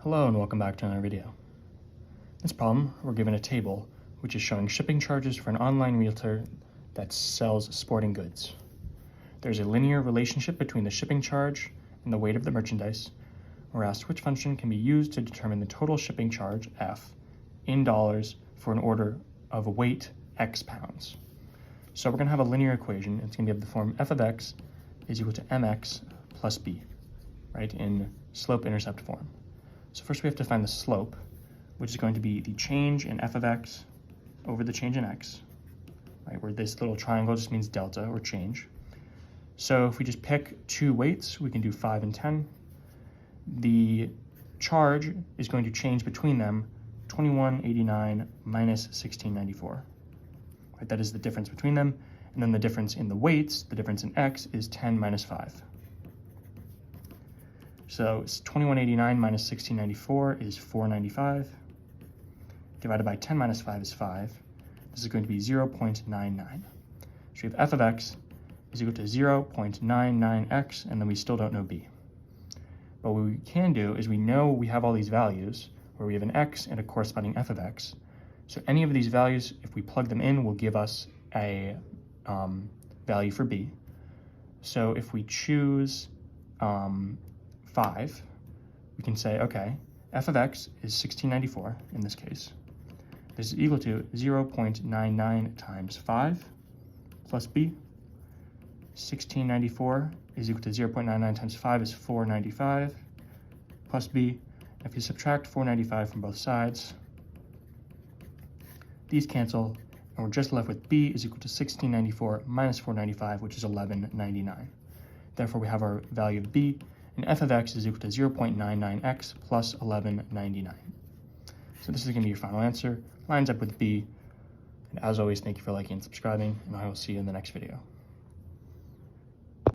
Hello and welcome back to another video. In this problem, we're given a table which is showing shipping charges for an online retailer that sells sporting goods. There's a linear relationship between the shipping charge and the weight of the merchandise. We're asked which function can be used to determine the total shipping charge, F, in dollars for an order of weight X pounds. So we're going to have a linear equation. It's going to be of the form f of x is equal to mx plus b, right, in slope-intercept form. So first we have to find the slope, which is going to be the change in f of x over the change in x, right, where this little triangle just means delta or change. So if we just pick two weights, we can do 5 and 10. The charge is going to change between them 2189 minus 1694. Right, that is the difference between them. And then the difference in the weights, the difference in x, is 10 minus 5. So it's 2189 minus 1694 is 495. Divided by 10 minus 5 is 5. This is going to be 0.99. So we have f of x is equal to 0.99x, and then we still don't know b. But what we can do is we know we have all these values where we have an x and a corresponding f of x. So any of these values, if we plug them in, will give us a value for b. So if we choose 5, we can say, okay, f of x is 1694 in this case. This is equal to 0.99 times 5 plus b. 1694 is equal to 0.99 times 5 is 495 plus b. If you subtract 495 from both sides, these cancel, and we're just left with b is equal to 1694 minus 495, which is 1199. Therefore, we have our value of b, and f of x is equal to 0.99x plus 1199. So this is going to be your final answer. Lines up with b. And as always, thank you for liking and subscribing, and I will see you in the next video.